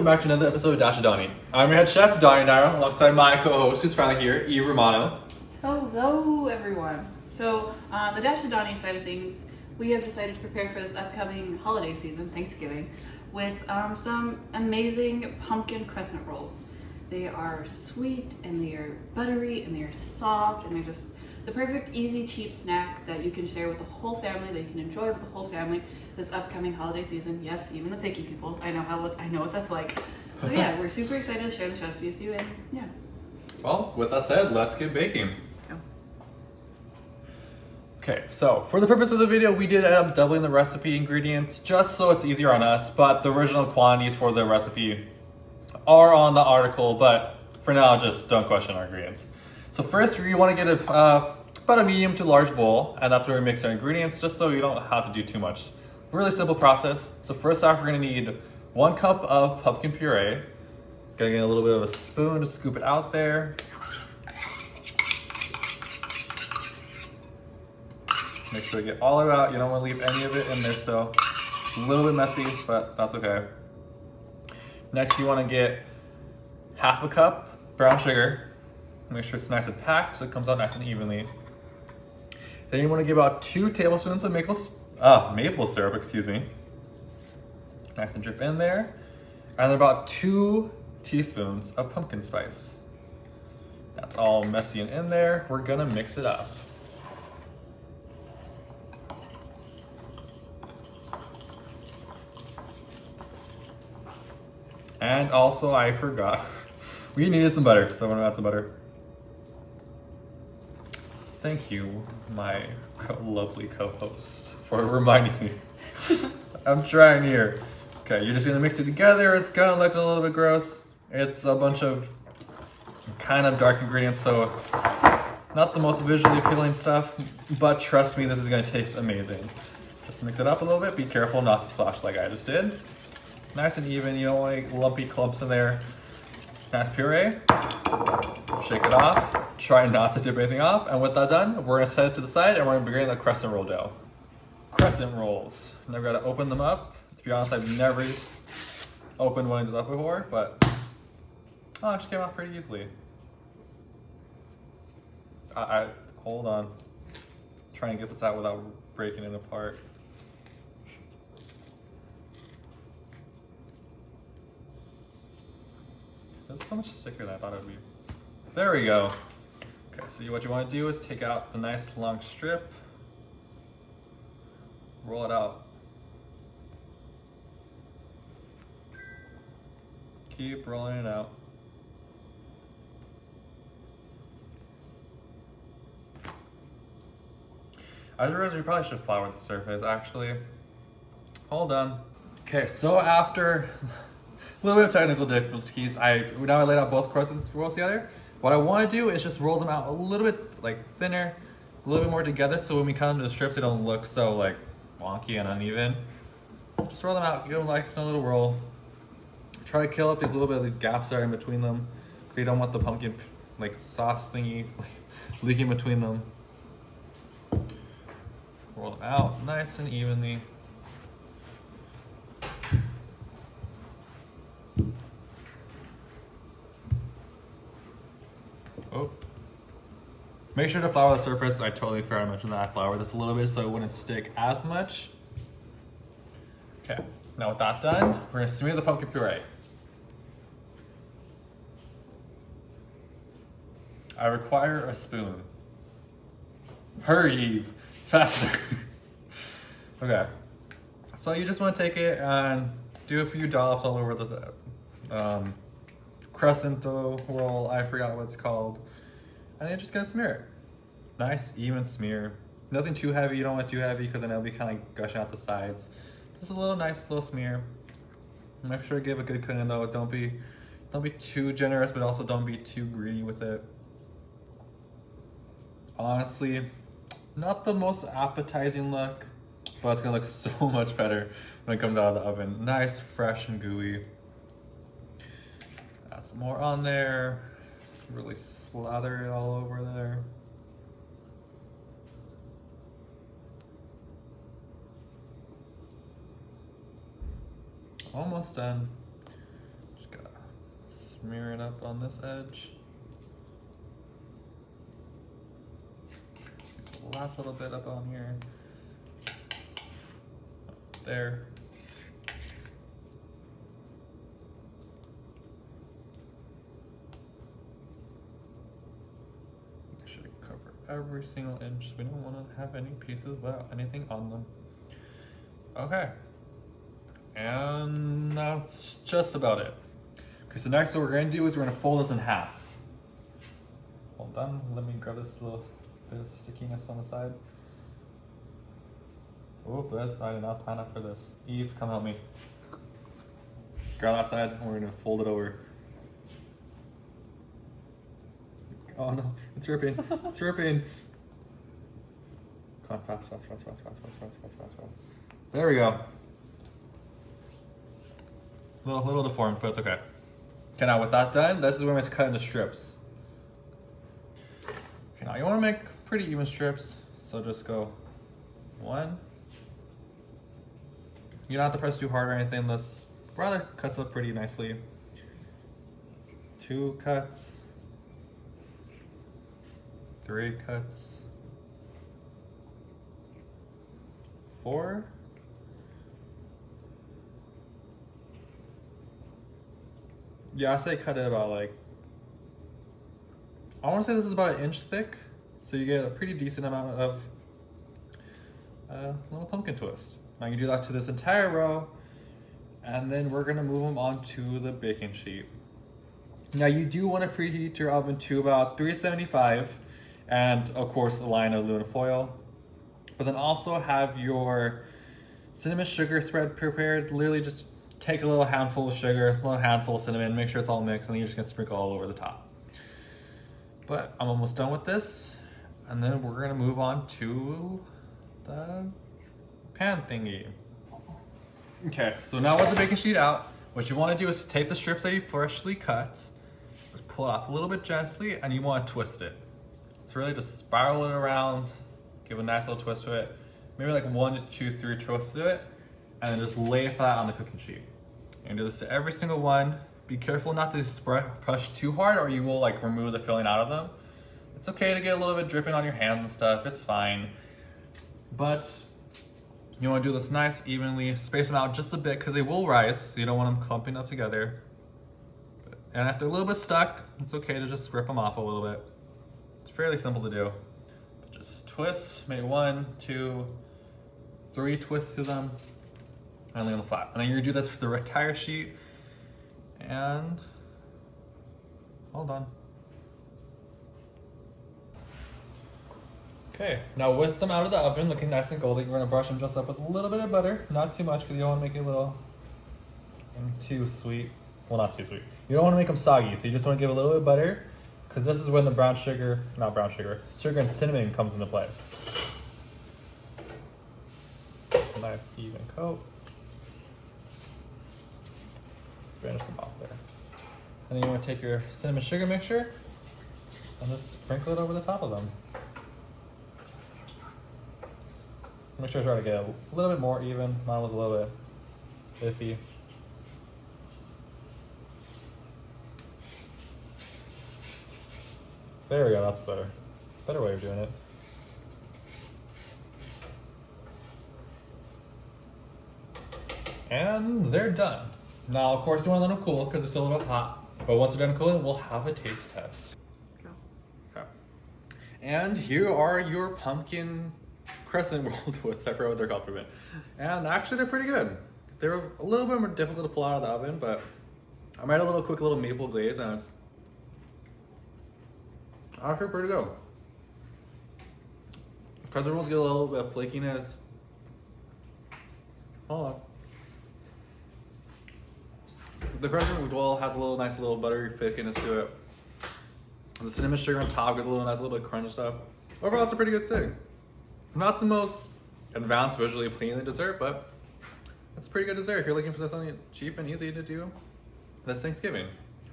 back to another episode of Dash of Donnie. I'm your head chef, Donnie Nairo, alongside my co-host, who's finally here, Eve Romano. Hello, everyone. So, the Dash of Donnie side of things, we have decided to prepare for this upcoming holiday season, Thanksgiving, with some amazing pumpkin crescent rolls. They are sweet, and they are buttery, and they are soft, and they're just the perfect, easy, cheap snack that you can share with the whole family, that you can enjoy with the whole family this upcoming holiday season. Yes, even the picky people. I know what that's like. So yeah, we're super excited to share this recipe with you, and yeah. Well, with that said, let's get baking. Go. Okay, so for the purpose of the video, we did end up doubling the recipe ingredients just so it's easier on us, but the original quantities for the recipe are on the article, but for now, just don't question our ingredients. So first, we want to get about a medium to large bowl, and that's where we mix our ingredients, just so you don't have to do too much. Really simple process. So first off, we're going to need 1 cup of pumpkin puree. Gonna get a little bit of a spoon to scoop it out there. Make sure to get all of it out. You don't want to leave any of it in there, so a little bit messy, but that's okay. Next, you want to get 1/2 cup brown sugar. Make sure it's nice and packed so it comes out nice and evenly. Then you want to give about 2 tablespoons of maple syrup, excuse me. Nice and drip in there. And then about 2 teaspoons of pumpkin spice. That's all messy and in there. We're gonna mix it up. And also, I forgot, we needed some butter, so I'm gonna add some butter. Thank you, my lovely co-host, for reminding me. I'm trying here. Okay, you're just gonna mix it together. It's gonna look a little bit gross. It's a bunch of kind of dark ingredients, so not the most visually appealing stuff, but trust me, this is gonna taste amazing. Just mix it up a little bit. Be careful not to splash like I just did. Nice and even, you don't want any lumpy clumps in there. Nice puree. Shake it off. Try not to dip anything off. And with that done, we're gonna set it to the side and we're gonna begin the crescent roll dough. Crescent rolls. Now we gotta open them up. To be honest, I've never opened one of these up before, but it actually came out pretty easily. Hold on. Trying to get this out without breaking it apart. It's so much thicker than I thought it would be. There we go. Okay, so what you want to do is take out the nice long strip, roll it out. Keep rolling it out. I just realized we probably should flour the surface, actually. Hold on. Okay, so after a little bit of technical difficulties, now I laid out both crescent rolls together. What I want to do is just roll them out a little bit like thinner, a little bit more together, so when we cut them into the strips, they don't look so like wonky and uneven. Just roll them out, give them like a little roll. Try to kill up these little bit of these gaps that are in between them, because you don't want the pumpkin like sauce thingy leaking between them. Roll them out nice and evenly. Oh. Make sure to flour the surface. I totally forgot to mention that I floured this a little bit so it wouldn't stick as much. Okay, now with that done, we're gonna smear the pumpkin puree. I require a spoon. Hurry, Eve, faster. Okay, so you just want to take it and do a few dollops all over the crescent roll. I forgot what it's called. And then just gonna smear it. Nice, even smear. Nothing too heavy. You don't want it too heavy because then it'll be kind of like gushing out the sides. Just a little nice little smear. Make sure to give a good coating though. Don't be too generous, but also don't be too greedy with it. Honestly, not the most appetizing look, but it's gonna look so much better when it comes out of the oven. Nice, fresh, and gooey. Add some more on there. Really slather it all over there. Almost done. Smear it up on this edge. The last little bit up on here. Up there. Make sure to cover every single inch. We don't want to have any pieces without anything on them. Okay. And that's just about it. Okay, so next what we're going to do is we're going to fold this in half. Hold on, let me grab this little bit of stickiness on the side. Oh, this, I did not plan up for this. Eve, come help me. Grab that side and we're going to fold it over. Oh no, it's ripping, it's ripping. Come on, fast, fast, fast, fast, fast, fast, fast, fast, fast, fast. There we go. Little deformed, but it's okay. Okay, now with that done, this is where I'm going to cut into strips. Okay, now you want to make pretty even strips, so just go 1. You don't have to press too hard or anything. This rather cuts up pretty nicely. 2 cuts. 3 cuts. 4. Yeah, I say cut it about like, I want to say this is about 1 inch thick, so you get a pretty decent amount of little pumpkin twist. Now you do that to this entire row, and then we're gonna move them onto the baking sheet. Now you do want to preheat your oven to about 375, and of course a line of aluminum foil. But then also have your cinnamon sugar spread prepared. Literally just take a little handful of sugar, a little handful of cinnamon, make sure it's all mixed, and then you're just gonna sprinkle all over the top. But I'm almost done with this, and then we're gonna move on to the pan thingy. Okay, so now with the baking sheet out, what you wanna do is take the strips that you freshly cut, just pull it off a little bit gently, and you wanna twist it. So really just spiral it around, give a nice little twist to it, maybe like 1 to 2, 3 twists to it, and then just lay it flat on the cooking sheet. And do this to every single one. Be careful not to push too hard or you will like remove the filling out of them. It's okay to get a little bit dripping on your hands and stuff, it's fine. But you wanna do this nice, evenly, space them out just a bit because they will rise, so you don't want them clumping up together. And if they're a little bit stuck, it's okay to just rip them off a little bit. It's fairly simple to do. But just twist, maybe 1, 2, 3 twists to them, and lay them flat. And then you're gonna do this for the entire sheet. And hold on. Okay, now with them out of the oven, looking nice and golden, you're gonna brush them just up with a little bit of butter, not too much because you don't want to make it a little too sweet. Well, not too sweet. You don't want to make them soggy, so you just want to give a little bit of butter because this is when the sugar and cinnamon comes into play. Nice even coat. Finish them off there. And then you want to take your cinnamon sugar mixture and just sprinkle it over the top of them. Make sure to try to get a little bit more even. Mine was a little bit iffy. There we go, that's better. Better way of doing it. And they're done. Now, of course, you want to let them cool because it's still a little hot. But once they're done cooling, we'll have a taste test. Go. Okay. And here are your pumpkin crescent roll twists. I forgot what they're called for a minute. And actually, they're pretty good. They were a little bit more difficult to pull out of the oven, but I made a quick little maple glaze, and it's actually pretty good. Crescent rolls get a little bit of flakiness. Hold on. The crescent roll has a nice little buttery thickness to it. The cinnamon sugar on top gives a little bit of crunch stuff. Overall, it's a pretty good thing. Not the most advanced visually pleasing dessert, but it's a pretty good dessert if you're looking for something cheap and easy to do this Thanksgiving.